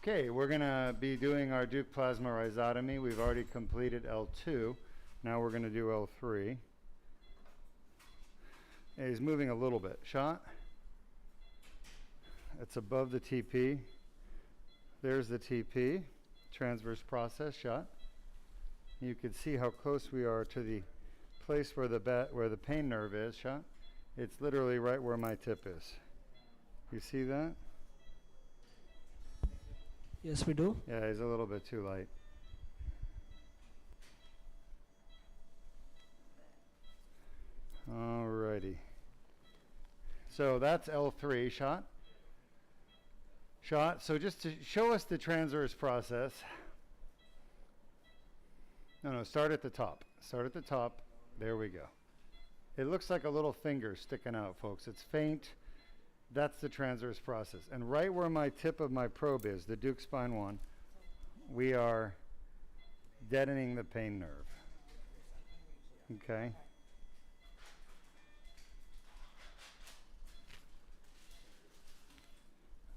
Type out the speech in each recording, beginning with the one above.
Okay, we're going to be doing our Deuk plasma rhizotomy. We've already completed L2. Now we're going to do L3. And he's moving a little bit. Shot. It's above the TP. There's the TP. Transverse process. Shot. You can see how close we are to the place where the pain nerve is. Shot. It's literally right where my tip is. You see that? Yes, we do. Yeah, he's a little bit too light. Alrighty. So that's L3 shot. Shot. So just to show us the transverse process. No, start at the top. Start at the top. There we go. It looks like a little finger sticking out, folks. It's faint. That's the transverse process. And right where my tip of my probe is, the Deuk spine 1, we are deadening the pain nerve. Okay?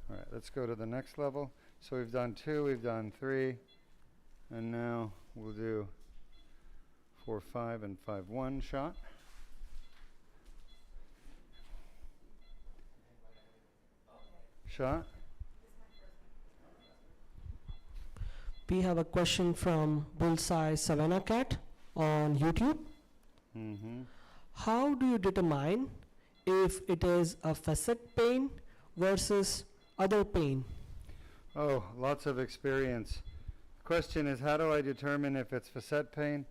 All right, let's go to the next level. So we've done 2, we've done 3, and now we'll do 4, 5, and 5, 1 shot. Shot. We have a question from Bullseye Savannah Cat on YouTube. How do you determine if it is a facet pain versus other pain? Oh, lots of experience. Question is, how do I determine if it's facet pain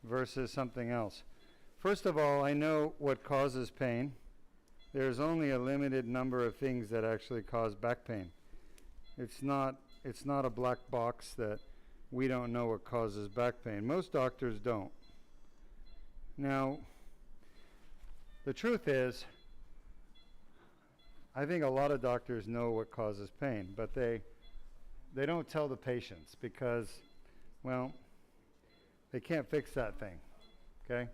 versus something else? First of all, I know what causes pain. There's only a limited number of things that actually cause back pain. It's not a black box that we don't know what causes back pain. Most doctors don't. Now, the truth is, I think a lot of doctors know what causes pain, but they don't tell the patients because, well, they can't fix that thing, okay?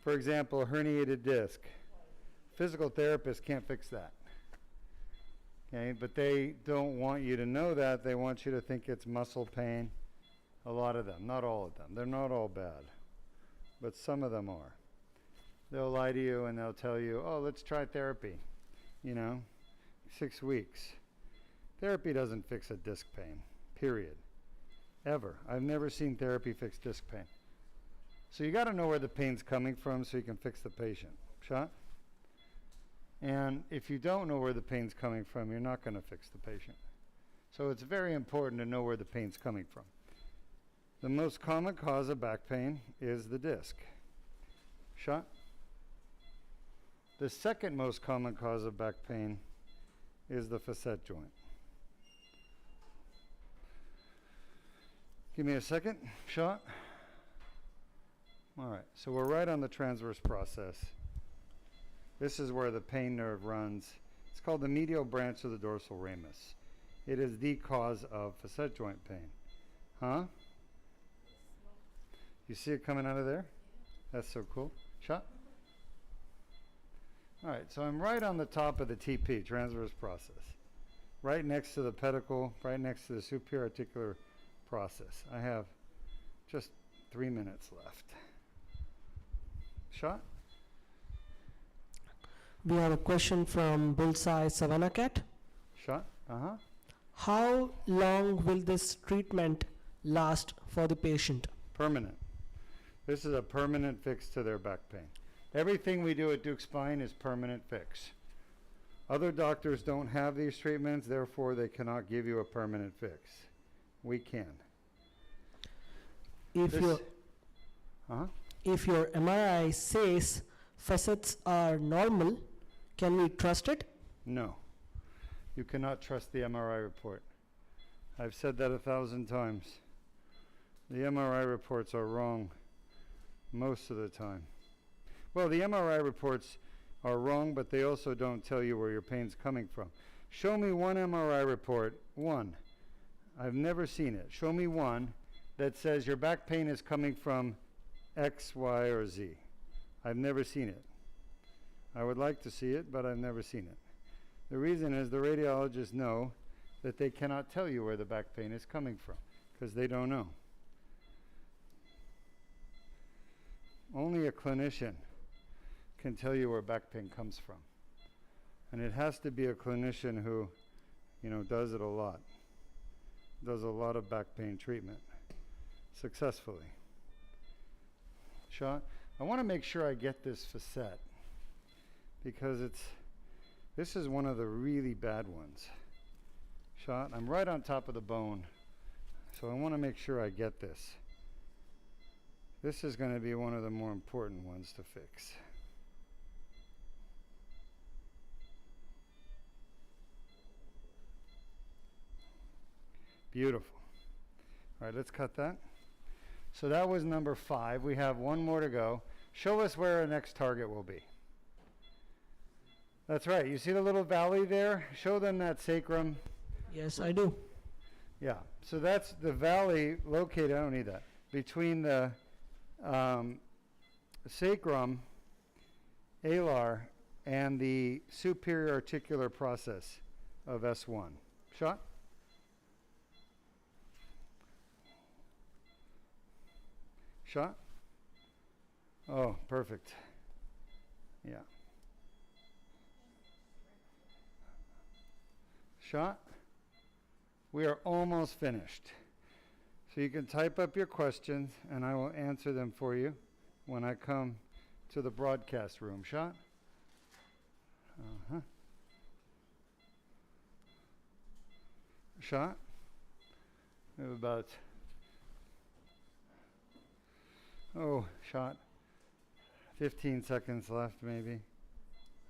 For example, a herniated disc. Physical therapists can't fix that, okay? But they don't want you to know that. They want you to think it's muscle pain. A lot of them, not all of them. They're not all bad, but some of them are. They'll lie to you and they'll tell you, oh, let's try therapy, 6 weeks. Therapy doesn't fix a disc pain, period, ever. I've never seen therapy fix disc pain. So you got to know where the pain's coming from so you can fix the patient. Shot? And if you don't know where the pain's coming from, you're not going to fix the patient. So it's very important to know where the pain's coming from. The most common cause of back pain is the disc. Shot? The second most common cause of back pain is the facet joint. Give me a second. Shot? All right, so we're right on the transverse process. This is where the pain nerve runs. It's called the medial branch of the dorsal ramus. It is the cause of facet joint pain. Huh? You see it coming out of there? That's so cool. Shot? All right, so I'm right on the top of the TP, transverse process. Right next to the pedicle, right next to the superior articular process. I have just 3 minutes left. Shot? We have a question from Bullseye Savannah Cat. Shot? How long will this treatment last for the patient? Permanent. This is a permanent fix to their back pain. Everything we do at Deuk Spine is permanent fix. Other doctors don't have these treatments, therefore they cannot give you a permanent fix. We can. If your MRI says facets are normal, can we trust it? No. You cannot trust the MRI report. I've said that 1,000 times. The MRI reports are wrong most of the time. Well, the MRI reports are wrong, but they also don't tell you where your pain's coming from. Show me one MRI report, one. I've never seen it. Show me one that says your back pain is coming from X, Y, or Z. I've never seen it. I would like to see it, but I've never seen it. The reason is the radiologists know that they cannot tell you where the back pain is coming from because they don't know. Only a clinician can tell you where back pain comes from. And it has to be a clinician who, does it a lot. Does a lot of back pain treatment successfully. Shot. I want to make sure I get this facet because this is one of the really bad ones. Shot. I'm right on top of the bone, so I want to make sure I get this. This is going to be one of the more important ones to fix. Beautiful. All right, let's cut that. So that was number 5. We have one more to go. Show us where our next target will be. That's right. You see the little valley there? Show them that sacrum. Yes, I do. Yeah. So that's the valley located, I don't need that, between the sacrum, alar, and the superior articular process of S1. Shot? Shot? Oh, perfect. Yeah. Shot? We are almost finished. So you can type up your questions and I will answer them for you when I come to the broadcast room. Shot? Uh-huh. Shot? We have about shot. 15 seconds left, maybe.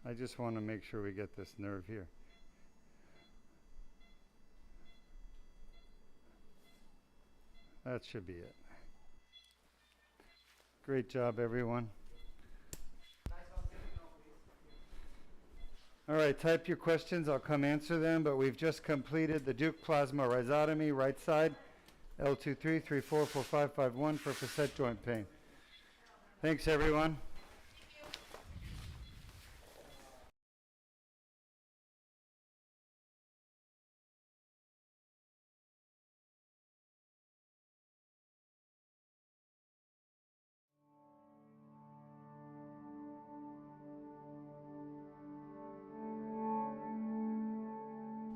I just want to make sure we get this nerve here. That should be it. Great job, everyone. All right, type your questions. I'll come answer them, but we've just completed the Deuk plasma rhizotomy, right side, L2-3, 3, 4, 4, 5, 5, 1 for facet joint pain. Thanks, everyone.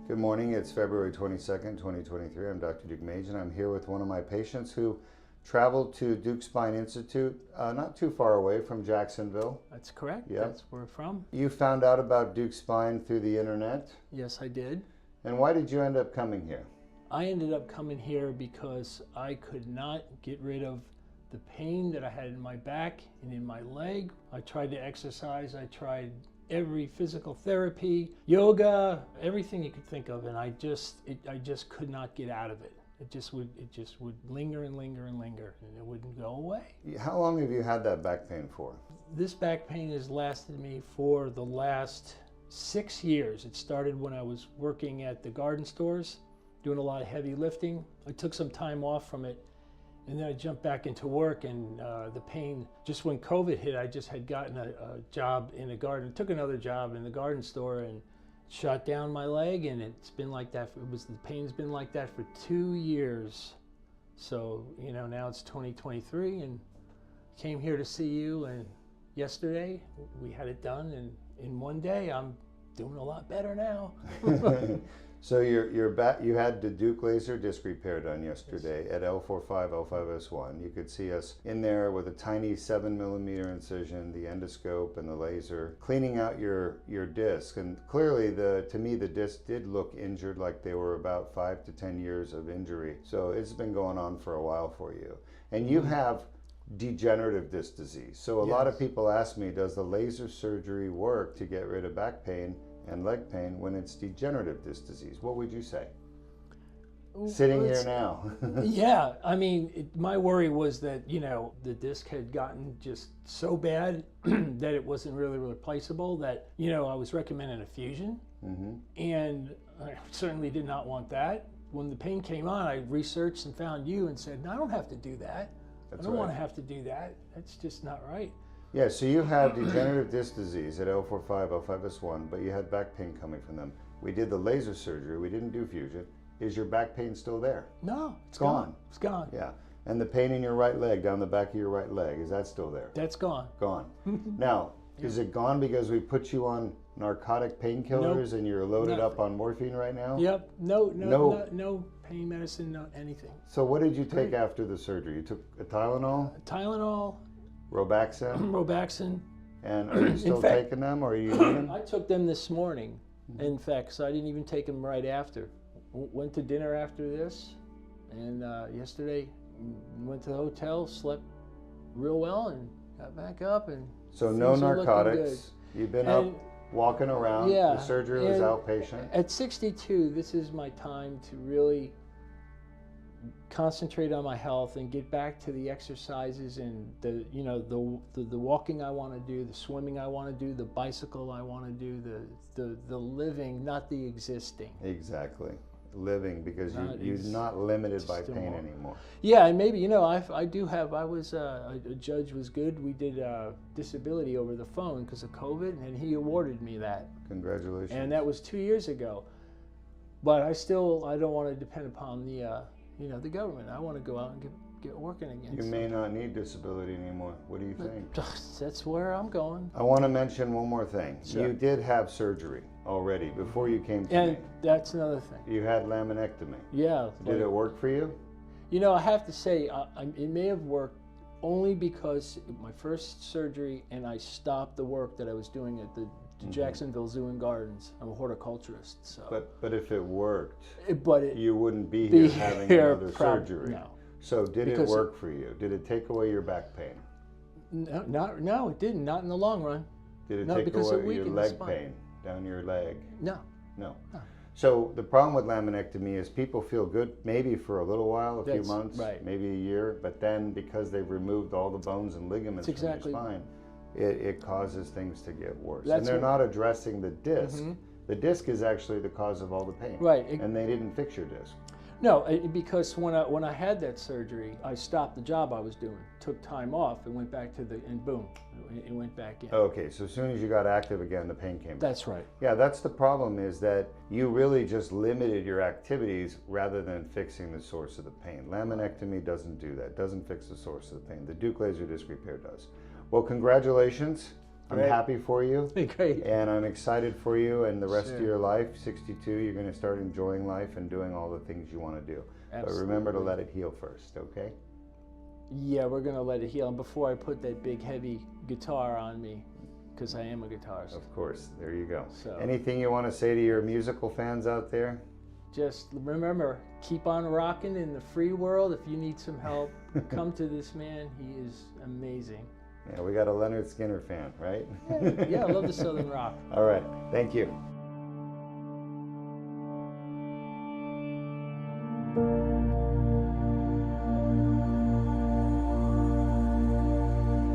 Good morning. It's February 22nd, 2023. I'm Dr. Deuk, and I'm here with one of my patients who traveled to Deuk Spine Institute, not too far away from Jacksonville. That's correct. Yep. That's where we're from. You found out about Deuk Spine through the internet? Yes, I did. And why did you end up coming here? I ended up coming here because I could not get rid of the pain that I had in my back and in my leg. I tried to exercise. I tried every physical therapy, yoga, everything you could think of, and I just could not get out of it. It just would linger and linger and linger, and it wouldn't go away. How long have you had that back pain for? This back pain has lasted me for the last 6 years. It started when I was working at the garden stores, doing a lot of heavy lifting. I took some time off from it, and then I jumped back into work, and the pain, just when COVID hit, I just had gotten a job in a garden, took another job in the garden store and shut down my leg, and it's been like that, the pain's been like that for 2 years. So, now it's 2023, and came here to see you, and yesterday we had it done, and in one day I'm doing a lot better now. So you had the Deuk laser disc repair done yesterday at L45, L5-S1. You could see us in there with a tiny 7mm incision, the endoscope and the laser, cleaning out your disc. And clearly, to me, the disc did look injured, like they were about 5 to 10 years of injury. So it's been going on for a while for you. And you have degenerative disc disease. So a lot of people ask me, does the laser surgery work to get rid of back pain and leg pain when it's degenerative disc disease? What would you say? Sitting here now. Yeah, I mean, my worry was that, the disc had gotten just so bad that it wasn't really replaceable, that, I was recommending a fusion. And I certainly did not want that. When the pain came on, I researched and found you and said, no, I don't have to do that. I don't want to have to do that. That's just not right. Yeah, so you have degenerative disc disease at L45, L5-S1, but you had back pain coming from them. we did the laser surgery, we didn't do fusion. Is your back pain still there? No, it's Gone. gone. It's gone. Yeah. And the pain in your right leg, down the back of your right leg, is that still there? That's gone. Gone. Now, is it gone because we put you on narcotic painkillers and you're loaded up on morphine right now? Yep. No pain medicine, no anything. So what did you take after the surgery? You took a Tylenol, Tylenol, Robaxin, Robaxin. and are you still fact- taking them, or are you using them? I took them this morning. In fact, so I didn't even take them right after. Went to dinner after this, and yesterday went to the hotel, slept real well, and got back up. And So no things are looking narcotics. You've been up And- walking around. Yeah, The surgery was and outpatient. At 62, this is my time to really concentrate on my health and get back to the exercises and the walking I want to do, the swimming I want to do, the bicycle I want to do, the living, not the existing. Exactly. Living, because Not you're not limited by still pain more. anymore. Yeah, and maybe I was a judge was good. We did disability over the phone because of COVID, and he awarded me that. Congratulations. And that was 2 years ago. But I don't want to depend upon the government. I want to go out and get working again. You may not need disability anymore. What do you think? That's where I'm going. I want to mention one more thing. Sure. You did have surgery already before you came to And me. that's another thing. You had laminectomy. Yeah. Did it work for you? I have to say, it may have worked only because my first surgery, and I stopped the work that I was doing at the Jacksonville Zoo and Gardens. I'm a horticulturist, so. But if it worked, But you wouldn't be be here having here another surgery. No. So did it Because- work for you? Did it take away your back pain? No, it didn't. Not in the long run. Did it No, take because it away your weakened the leg spine. pain down your leg? No. No. No. So the problem with laminectomy is people feel good maybe for a little while, a few That's months, right. maybe a year, but then because they've removed all the bones and ligaments That's exactly- from your spine, it causes things to get worse. That's and they're what- not addressing the disc. Mhm. The disc is actually the cause of all the pain. Right. And they didn't fix your disc. No, because when I had that surgery, I stopped the job I was doing, took time off, and went back and boom, it went back in. Okay, so as soon as you got active again, the pain came back. That's right. Yeah, that's the problem, is that you really just limited your activities rather than fixing the source of the pain. Laminectomy doesn't do that, doesn't fix the source of the pain. The Deuk laser disc repair does. Well, congratulations. I'm Great. happy for you. Great. And I'm excited for you and the rest of Sure. your life. 62, you're going to start enjoying life and doing all the things you want to do. But remember to Absolutely. let it heal first, okay? Yeah, we're gonna let it heal. And before I put that big heavy guitar on me, because I am a guitarist, Of course, there you go. So- Anything you want to say to your musical fans out there? just remember, keep on rocking in the free world. If you need some help, come to this man. He is amazing. Yeah, we got a Leonard Skinner fan, right? Yeah, I love the Southern rock. All right, thank you.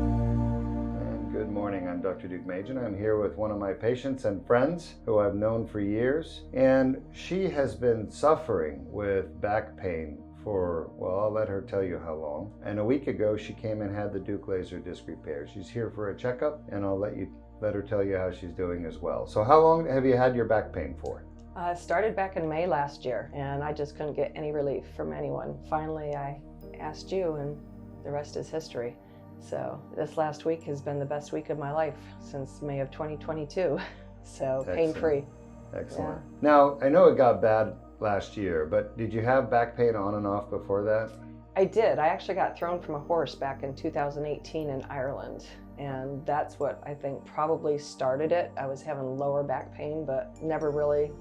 And good morning, I'm Dr. Deuk Majan. I'm here with one of my patients and friends who I've known for years, and she has been suffering with back pain for, well, I'll let her tell you how long. And a week ago, she came and had the Deuk laser disc repair. She's here for a checkup, and I'll let her tell you how she's doing as well. So how long have you had your back pain for? Started back in May last year, and I just couldn't get any relief from anyone. Finally, I asked you, and the rest is history. So this last week has been the best week of my life since May of 2022. So pain-free. Excellent. Yeah. Now, I know it got bad last year, but did you have back pain on and off before that? I did. I actually got thrown from a horse back in 2018 in Ireland, and that's what I think probably started it. I was having lower back pain, but never really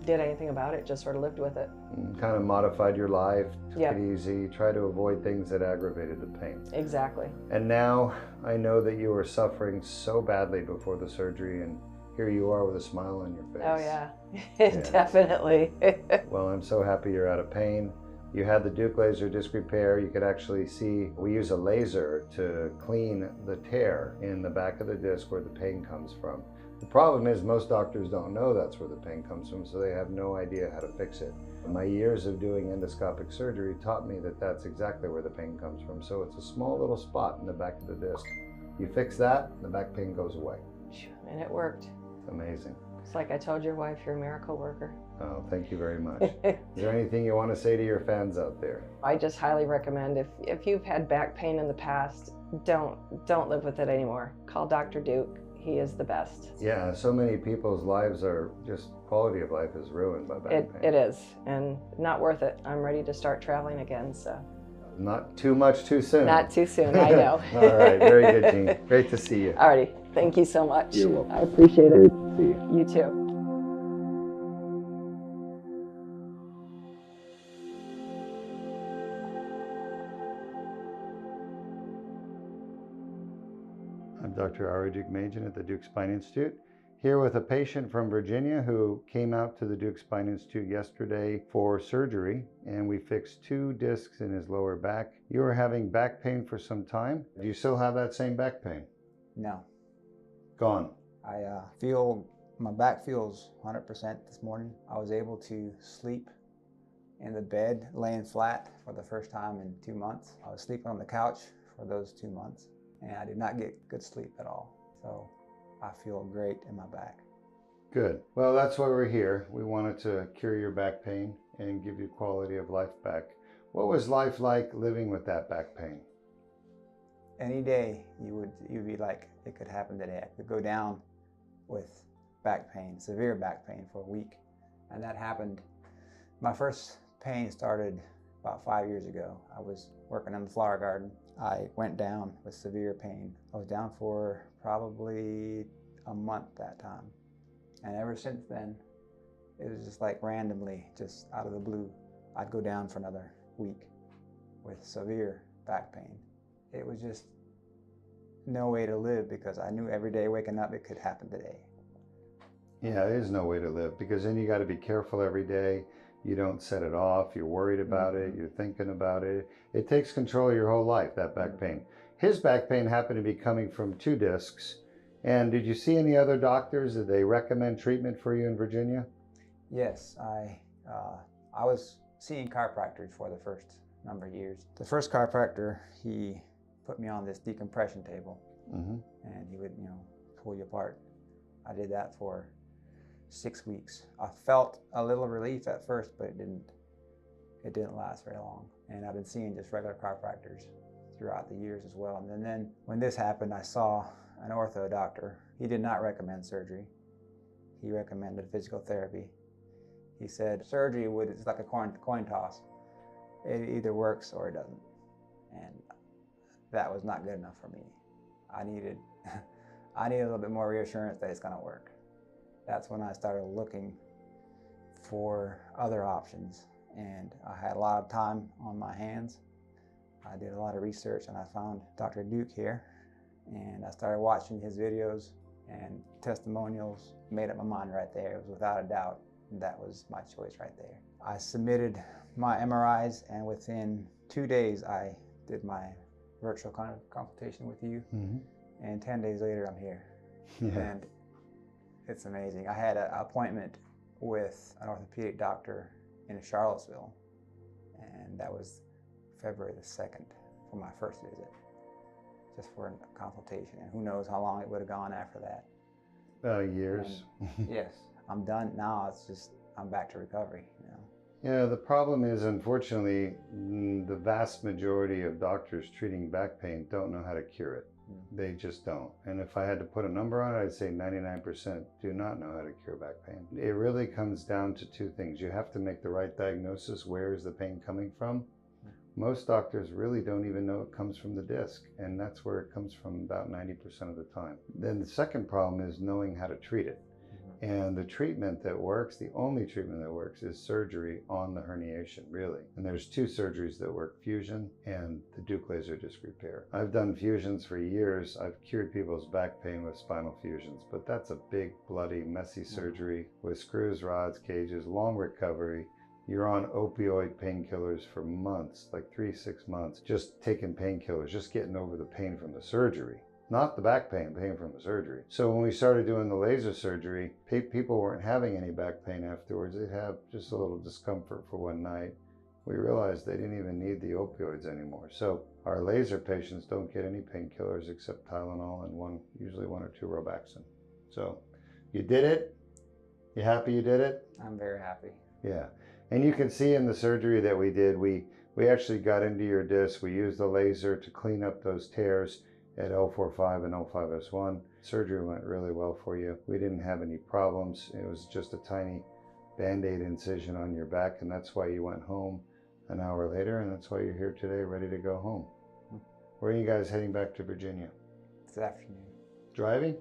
did anything about it, just sort of lived with it. Kind of modified your life, took Yeah. it easy, try to avoid things that aggravated the pain. Exactly. And now I know that you were suffering so badly before the surgery, and here you are with a smile on your face. Oh yeah, Yeah. definitely. Well, I'm so happy you're out of pain. You had the Deuk laser disc repair. You could actually see, we use a laser to clean the tear in the back of the disc where the pain comes from. The problem is most doctors don't know that's where the pain comes from, so they have no idea how to fix it. My years of doing endoscopic surgery taught me that that's exactly where the pain comes from. So it's a small little spot in the back of the disc. You fix that, the back pain goes away. And it worked. It's amazing. It's like I told your wife, you're a miracle worker. Oh, thank you very much. Is there anything you want to say to your fans out there? I just highly recommend, if you've had back pain in the past, don't live with it anymore. Call Dr. Deuk. He is the best. Yeah, so many people's lives are just, quality of life is ruined by back pain. It is, and not worth it. I'm ready to start traveling again, so. Not too much too soon. Not too soon, I know. All right, very good, Jean. Great to see you. Alrighty, thank you so much. You're welcome. I appreciate it. Great to see you. You too. I'm Dr. Ari Deuk-Machen at the Deuk Spine Institute, here with a patient from Virginia who came out to the Deuk Spine Institute yesterday for surgery, and we fixed 2 discs in his lower back. You were having back pain for some time. Do you still have that same back pain? No. Gone. I feel, my back feels 100% this morning. I was able to sleep in the bed, laying flat for the first time in 2 months. I was sleeping on the couch for those 2 months, and I did not get good sleep at all. So I feel great in my back. Good. Well, that's why we're here. We wanted to cure your back pain and give you quality of life back. What was life like living with that back pain? Any day you'd be like, it could happen today. I could go down with back pain, severe back pain for a week. And that happened. My first pain started about 5 years ago. I was working in the flower garden. I went down with severe pain. I was down for probably a month that time. And ever since then, it was just like randomly, just out of the blue, I'd go down for another week with severe back pain. It was just no way to live, because I knew every day waking up it could happen today. Yeah, it is no way to live, because then you got to be careful every day. You don't set it off. You're worried about it. You're thinking about it. It takes control of your whole life, that back pain. His back pain happened to be coming from 2 discs. And did you see any other doctors? Did they recommend treatment for you in Virginia? Yes, I was seeing chiropractors for the first number of years. The first chiropractor, he put me on this decompression table, and he would, pull you apart. I did that for 6 weeks. I felt a little relief at first, but it didn't last very long. And I've been seeing just regular chiropractors throughout the years as well. And then when this happened, I saw an ortho doctor. He did not recommend surgery. He recommended physical therapy. He said surgery it's like a coin toss. It either works or it doesn't. And that was not good enough for me. I needed a little bit more reassurance that it's gonna work. That's when I started looking for other options, and I had a lot of time on my hands. I did a lot of research, and I found Dr. Deuk here, and I started watching his videos and testimonials. Made up my mind right there. It was without a doubt that was my choice right there. I submitted my MRIs, and within 2 days I did my virtual consultation with you, and 10 days later I'm here. Yeah. And it's amazing. I had an appointment with an orthopedic doctor in Charlottesville, and that was February the 2nd for my first visit, just for a consultation. And who knows how long it would have gone after that. Years. Yes, I'm done now. It's just, I'm back to recovery. Yeah, the problem is, unfortunately, the vast majority of doctors treating back pain don't know how to cure it. They just don't. And if I had to put a number on it, I'd say 99% do not know how to cure back pain. It really comes down to 2 things. You have to make the right diagnosis. Where is the pain coming from? Most doctors really don't even know it comes from the disc, and that's where it comes from about 90% of the time. Then the second problem is knowing how to treat it. And the treatment that works, the only treatment that works, is surgery on the herniation, really. And there's 2 surgeries that work, fusion and the Deuk laser disc repair. I've done fusions for years. I've cured people's back pain with spinal fusions, but that's a big, bloody, messy surgery with screws, rods, cages, long recovery. You're on opioid painkillers for months, like 3-6 months, just taking painkillers, just getting over the pain from the surgery. Not the back pain from the surgery. So when we started doing the laser surgery, people weren't having any back pain afterwards. They'd have just a little discomfort for one night. We realized they didn't even need the opioids anymore. So our laser patients don't get any painkillers except Tylenol and usually 1 or 2 Robaxin. So you did it, You happy you did it? I'm very happy. Yeah. And you can see in the surgery that we did, we actually got into your disc. We used the laser to clean up those tears at L4-5 and L2-S1. Surgery went really well for you. We didn't have any problems. It was just a tiny Band-Aid incision on your back, and that's why you went home an hour later, and that's why you're here today, ready to go home. Where are you guys heading back to Virginia? This afternoon. Driving?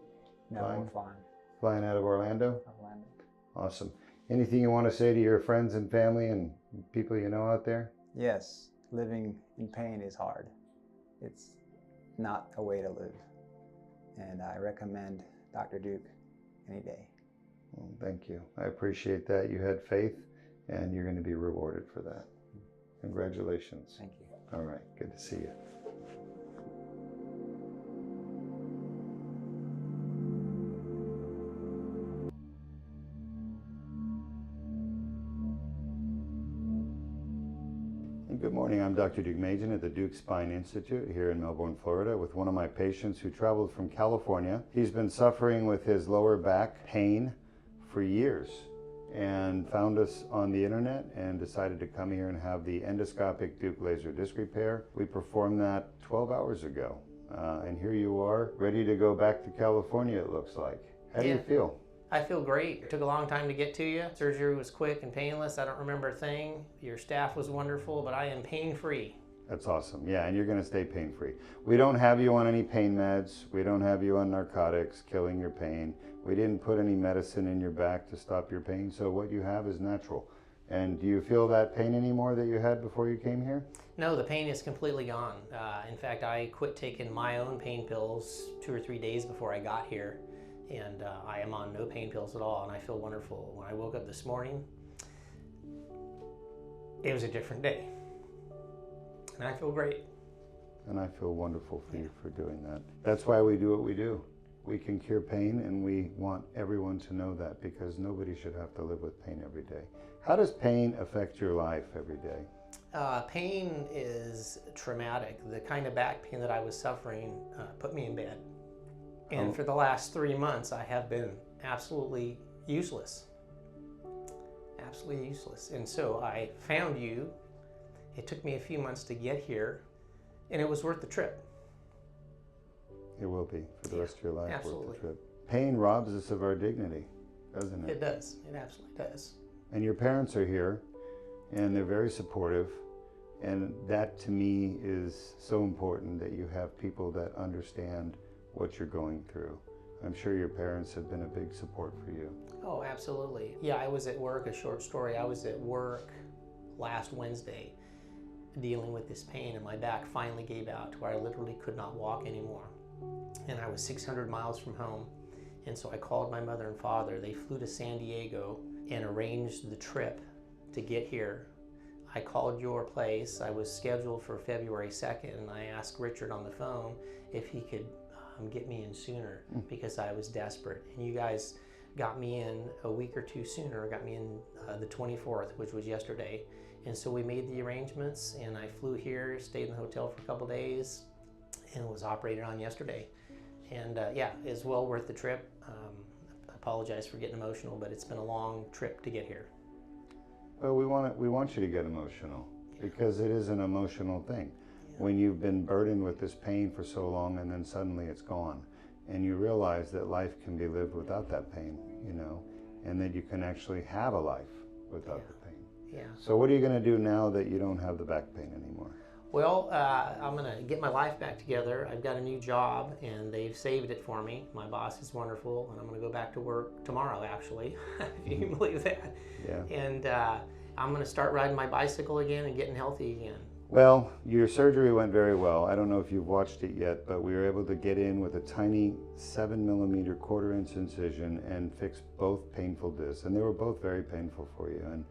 No, Flying? we're flying. Flying out of Orlando? Orlando. Awesome. Anything you want to say to your friends and family and people you know out there? Yes, living in pain is hard. It's not a way to live. And I recommend Dr. Deuk any day. Well, thank you. I appreciate that. You had faith, and you're going to be rewarded for that. Congratulations. Thank you. All right. Good to see you. Good morning, I'm Dr. Deuk at the Deuk Spine Institute here in Melbourne, Florida, with one of my patients who traveled from California. He's been suffering with his lower back pain for years and found us on the internet and decided to come here and have the endoscopic Deuk laser disc repair. We performed that 12 hours ago, and here you are, ready to go back to California, it looks like. How do you feel? I feel great. It took a long time to get to you. Surgery was quick and painless. I don't remember a thing. Your staff was wonderful, but I am pain-free. That's awesome. Yeah, and you're going to stay pain-free. We don't have you on any pain meds. We don't have you on narcotics killing your pain. We didn't put any medicine in your back to stop your pain, so what you have is natural. And do you feel that pain anymore that you had before you came here? No, the pain is completely gone. In fact, I quit taking my own pain pills 2 or 3 days before I got here. And I am on no pain pills at all, and I feel wonderful. When I woke up this morning, it was a different day, and I feel great. And I feel wonderful for you for doing that. That's why we do what we do. We can cure pain, and we want everyone to know that, because nobody should have to live with pain every day. How does pain affect your life every day? Pain is traumatic. The kind of back pain that I was suffering put me in bed. And for the last 3 months, I have been absolutely useless. Absolutely useless. And so I found you. It took me a few months to get here, and it was worth the trip. It will be for the rest of your life. Absolutely. Worth the trip. Pain robs us of our dignity, doesn't it? It does. It absolutely does. And your parents are here, and they're very supportive. And that, to me, is so important, that you have people that understand what you're going through. I'm sure your parents have been a big support for you. Oh, absolutely. Yeah, I was at work, a short story. I was at work last Wednesday dealing with this pain, and my back finally gave out to where I literally could not walk anymore. And I was 600 miles from home. And so I called my mother and father. They flew to San Diego and arranged the trip to get here. I called your place. I was scheduled for February 2nd, and I asked Richard on the phone if he could get me in sooner, because I was desperate. And you guys got me in a week or two sooner, got me in the 24th, which was yesterday. And so we made the arrangements, and I flew here, stayed in the hotel for a couple days, and was operated on yesterday. And yeah, it's well worth the trip. I apologize for getting emotional, but it's been a long trip to get here. Well, we want you to get emotional, because it is an emotional thing. When you've been burdened with this pain for so long, and then suddenly it's gone, and you realize that life can be lived without that pain, you know, and that you can actually have a life without the pain. Yeah. So what are you going to do now that you don't have the back pain anymore? Well, I'm going to get my life back together. I've got a new job, and they've saved it for me. My boss is wonderful, and I'm going to go back to work tomorrow, actually, if you can believe that. Yeah. And I'm going to start riding my bicycle again and getting healthy again. Well, your surgery went very well. I don't know if you've watched it yet, but we were able to get in with a tiny 7mm 1/4" incision and fix both painful discs, and they were both very painful for you. And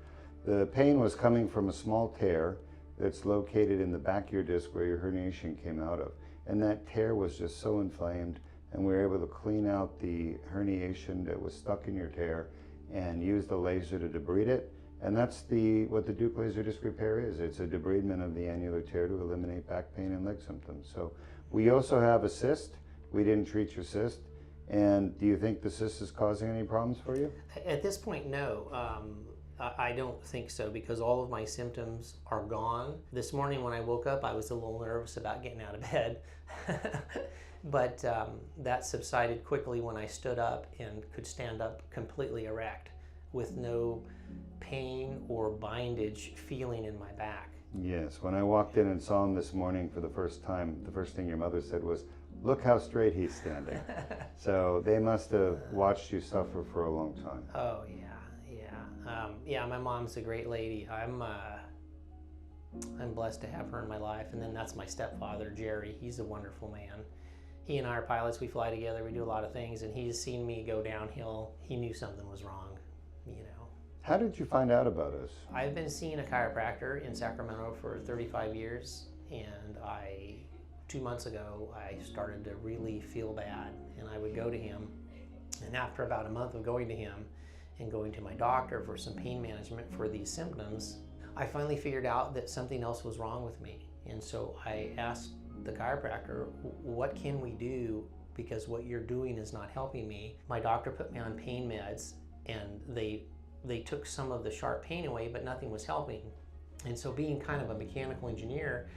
the pain was coming from a small tear that's located in the back of your disc where your herniation came out of. And that tear was just so inflamed, and we were able to clean out the herniation that was stuck in your tear and use the laser to debride it. And that's what the Deuk laser disc repair is. It's a debridement of the annular tear to eliminate back pain and leg symptoms. So we also have a cyst. We didn't treat your cyst. And do you think the cyst is causing any problems for you? At this point, no. I don't think so because all of my symptoms are gone. This morning when I woke up, I was a little nervous about getting out of bed. But that subsided quickly when I stood up and could stand up completely erect with no pain or bindage feeling in my back. Yes, when I walked in and saw him this morning for the first time, the first thing your mother said was, "Look how straight he's standing." So they must have watched you suffer for a long time. Oh yeah. Yeah, my mom's a great lady. I'm blessed to have her in my life. And then that's my stepfather, Jerry. He's a wonderful man. He and I are pilots. We fly together. We do a lot of things. And he's seen me go downhill. He knew something was wrong, you know. How did you find out about us? I've been seeing a chiropractor in Sacramento for 35 years. And 2 months ago, I started to really feel bad. And I would go to him. And after about a month of going to him, and going to my doctor for some pain management for these symptoms, I finally figured out that something else was wrong with me. And so I asked the chiropractor, what can we do? Because what you're doing is not helping me. My doctor put me on pain meds and they took some of the sharp pain away, but nothing was helping. And so being kind of a mechanical engineer,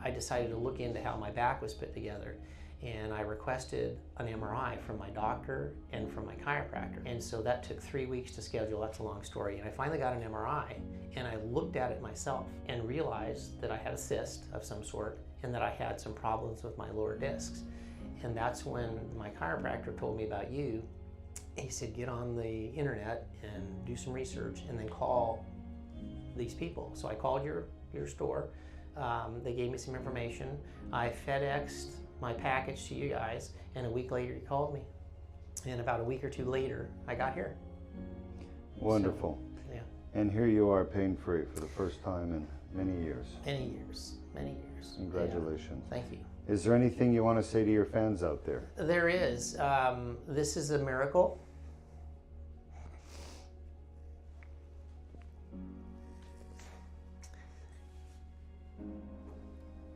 I decided to look into how my back was put together. And I requested an MRI from my doctor and from my chiropractor. And so that took 3 weeks to schedule. That's a long story. And I finally got an MRI and I looked at it myself and realized that I had a cyst of some sort and that I had some problems with my lower discs. And that's when my chiropractor told me about you. He said, get on the internet and do some research and then call these people. So I called your store. They gave me some information. I FedExed my package to you guys, and a week later you called me. And about a week or two later, I got here. Wonderful. So, yeah. And here you are pain-free for the first time in many years. Many years. Congratulations. Yeah. Thank you. Is there anything you want to say to your fans out there? There is. This is a miracle.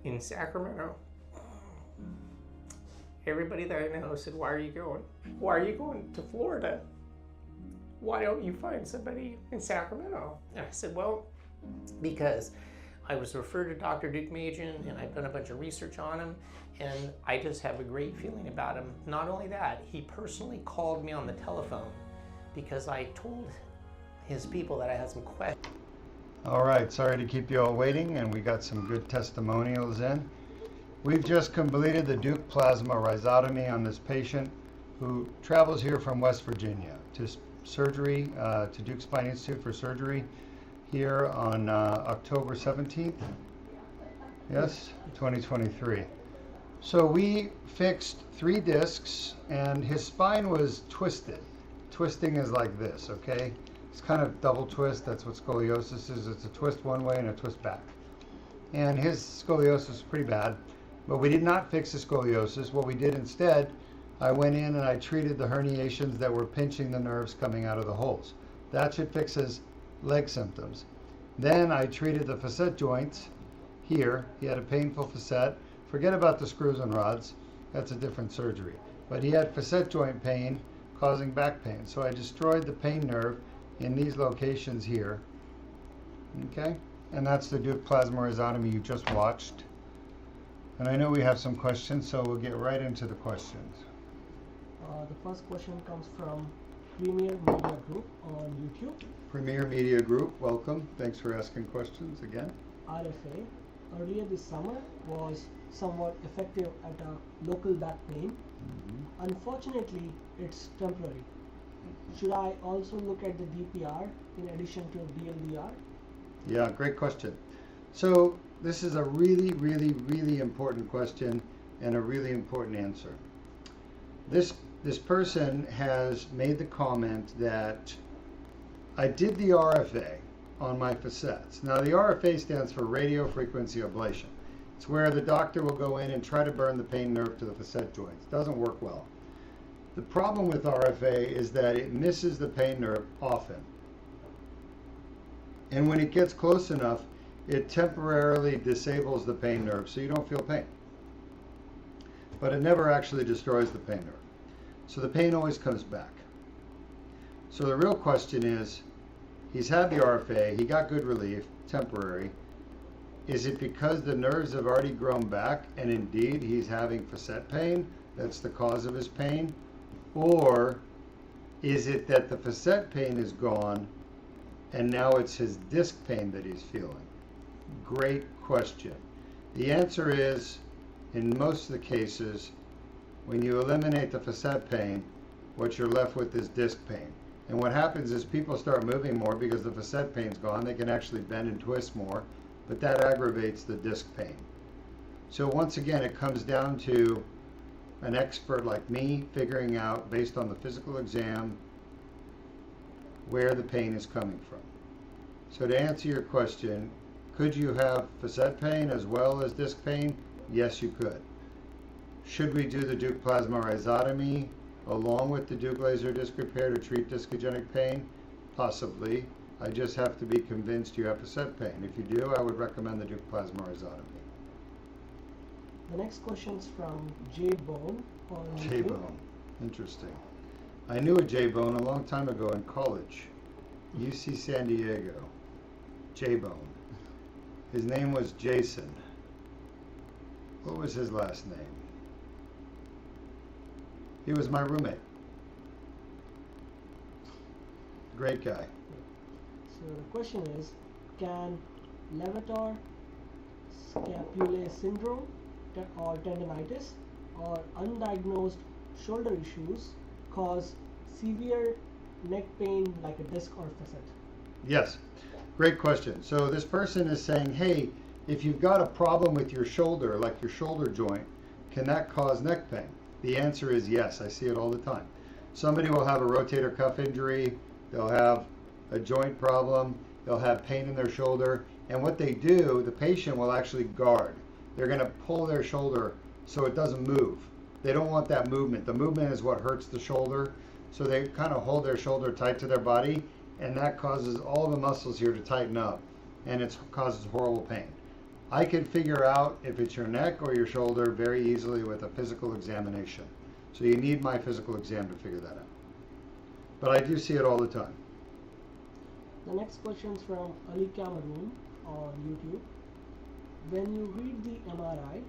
In Sacramento, everybody that I know said, why are you going? Why are you going to Florida? Why don't you find somebody in Sacramento? And I said, well, because I was referred to Dr. Deuk and I've done a bunch of research on him, and I just have a great feeling about him. Not only that, he personally called me on the telephone because I told his people that I had some questions. All right, sorry to keep you all waiting, and we got some good testimonials in. We've just completed the Deuk plasma rhizotomy on this patient who travels here from West Virginia to surgery, to Deuk Spine Institute for surgery here on October 17th, yes, 2023. So we fixed 3 discs and his spine was twisted. Twisting is like this, okay? It's kind of double twist. That's what scoliosis is. It's a twist one way and a twist back. And his scoliosis is pretty bad, but we did not fix the scoliosis. What we did instead, I went in and I treated the herniations that were pinching the nerves coming out of the holes. That should fix his leg symptoms. Then I treated the facet joints here. He had a painful facet. Forget about the screws and rods. That's a different surgery. But he had facet joint pain causing back pain. So I destroyed the pain nerve in these locations here, okay? And that's the Deuk plasma rhizotomy you just watched. And I know we have some questions, so we'll get right into the questions. The first question comes from Premier Media Group on YouTube. Premier Media Group, welcome. Thanks for asking questions again. RFA, earlier this summer was somewhat effective at a local back pain. Unfortunately, it's temporary. Should I also look at the DPR in addition to DLDR? Yeah, great question. So this is a really important question and a really important answer. This person has made the comment that I did the RFA on my facets. Now the RFA stands for radio frequency ablation. It's where the doctor will go in and try to burn the pain nerve to the facet joints. It doesn't work well. The problem with RFA is that it misses the pain nerve often. And when it gets close enough, it temporarily disables the pain nerve so you don't feel pain. But it never actually destroys the pain nerve. So the pain always comes back. So the real question is, he's had the RFA, he got good relief, temporary. Is it because the nerves have already grown back and indeed he's having facet pain that's the cause of his pain? Or is it that the facet pain is gone and now it's his disc pain that he's feeling? Great question. The answer is, in most of the cases, when you eliminate the facet pain, what you're left with is disc pain. And what happens is people start moving more because the facet pain's gone. They can actually bend and twist more, but that aggravates the disc pain. So once again, it comes down to an expert like me figuring out, based on the physical exam, where the pain is coming from. So to answer your question, could you have facet pain as well as disc pain? Yes, you could. Should we do the Deuk plasma rhizotomy along with the Deuk laser disc repair to treat discogenic pain? Possibly. I just have to be convinced you have facet pain. If you do, I would recommend the Deuk plasma rhizotomy. The next question is from J Bone on YouTube. J Bone. Interesting. I knew a J Bone a long time ago in college. UC San Diego. J Bone. His name was Jason. What was his last name? He was my roommate. Great guy. So the question is, can levator scapulae syndrome or tendinitis or undiagnosed shoulder issues cause severe neck pain like a disc or facet? Yes, great question. So this person is saying, hey, if you've got a problem with your shoulder, like your shoulder joint, can that cause neck pain? The answer is yes. I see it all the time. Somebody will have a rotator cuff injury, they'll have a joint problem, they'll have pain in their shoulder, and what they do, the patient will actually guard. They're going to pull their shoulder so it doesn't move. They don't want that movement. The movement is what hurts the shoulder, so they kind of hold their shoulder tight to their body, and that causes all the muscles here to tighten up, and it causes horrible pain. I can figure out if it's your neck or your shoulder very easily with a physical examination. So you need my physical exam to figure that out. But I do see it all the time. The next question is from Ali Cameroon on YouTube. When you read the MRI,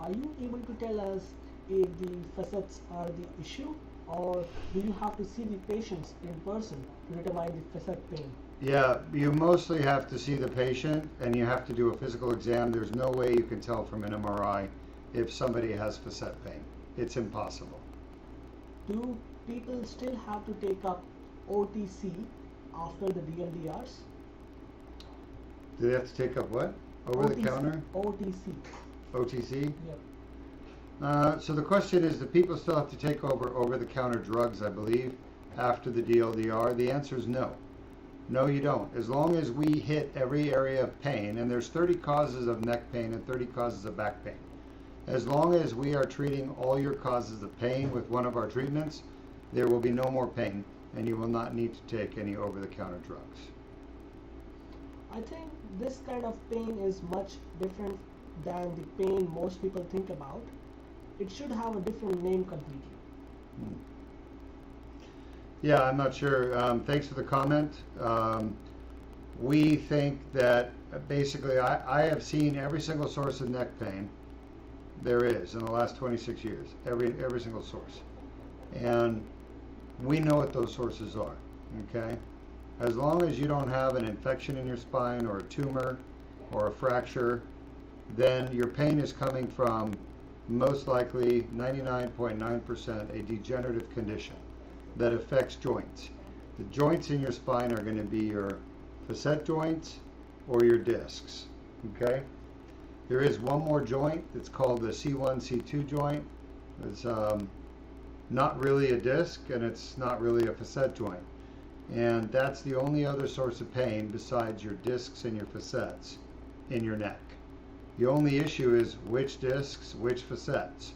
are you able to tell us if the facets are the issue, or do you have to see the patients in person to determine the facet pain? Yeah, you mostly have to see the patient and you have to do a physical exam. There's no way you can tell from an MRI if somebody has facet pain. It's impossible. Do people still have to take up OTC after the DLDRs? Do they have to take up what? Over the counter? OTC. OTC? Yep. So the question is, do people still have to take over the counter drugs, I believe, after the DLDR? The answer is no. No, you don't. As long as we hit every area of pain, and there's 30 causes of neck pain and 30 causes of back pain. As long as we are treating all your causes of pain with one of our treatments, there will be no more pain, and you will not need to take any over-the-counter drugs. I think this kind of pain is much different than the pain most people think about. It should have a different name completely. Yeah, I'm not sure. Thanks for the comment. We think that basically I have seen every single source of neck pain there is in the last 26 years, every single source. And we know what those sources are, okay? As long as you don't have an infection in your spine or a tumor or a fracture, then your pain is coming from most likely 99.9% a degenerative condition that affects joints. The joints in your spine are going to be your facet joints or your discs, okay? There is one more joint that's called the C1, C2 joint. It's not really a disc and it's not really a facet joint. And that's the only other source of pain besides your discs and your facets in your neck. The only issue is which discs, which facets.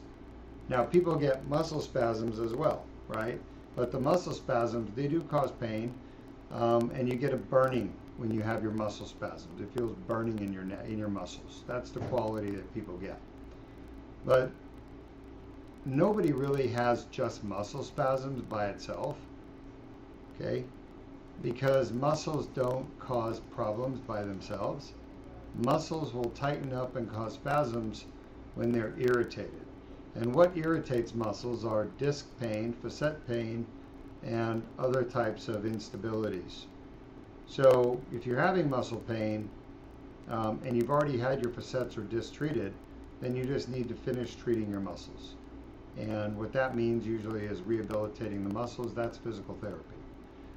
Now people get muscle spasms as well, right? But the muscle spasms, they do cause pain, and you get a burning when you have your muscle spasms. It feels burning in your neck, in your muscles. That's the quality that people get. But nobody really has just muscle spasms by itself, okay? Because muscles don't cause problems by themselves. Muscles will tighten up and cause spasms when they're irritated. And what irritates muscles are disc pain, facet pain, and other types of instabilities. So if you're having muscle pain and you've already had your facets or discs treated, then you just need to finish treating your muscles. And what that means usually is rehabilitating the muscles. That's physical therapy.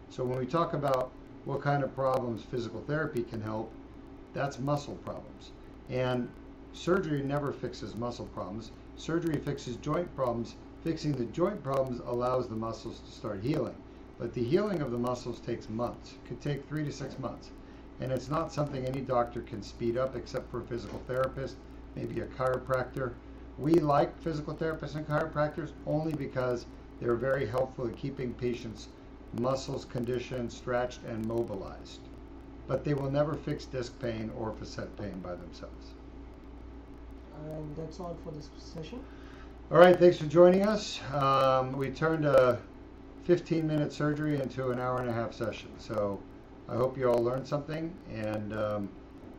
So when we talk about what kind of problems physical therapy can help, that's muscle problems. And surgery never fixes muscle problems. Surgery fixes joint problems. Fixing the joint problems allows the muscles to start healing. But the healing of the muscles takes months. It could take 3 to 6 months. And it's not something any doctor can speed up except for a physical therapist, maybe a chiropractor. We like physical therapists and chiropractors only because they're very helpful at keeping patients' muscles conditioned, stretched, and mobilized. But they will never fix disc pain or facet pain by themselves. And that's all for this session. All right, thanks for joining us. We turned a 15-minute surgery into an hour-and-a-half session. So I hope you all learned something, and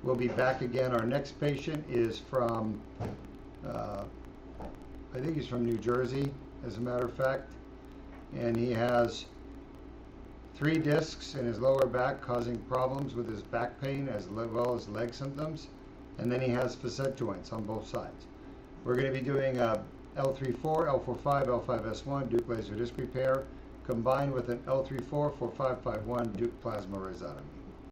we'll be back again. Our next patient is from, I think he's from New Jersey, as a matter of fact, and he has 3 discs in his lower back causing problems with his back pain as well as leg symptoms, and then he has facet joints on both sides. We're going to be doing a L3-4, L4-5, L5-S1 Deuk laser disc repair combined with an L3-4, 4-5-5-1 Deuk plasma rhizotomy.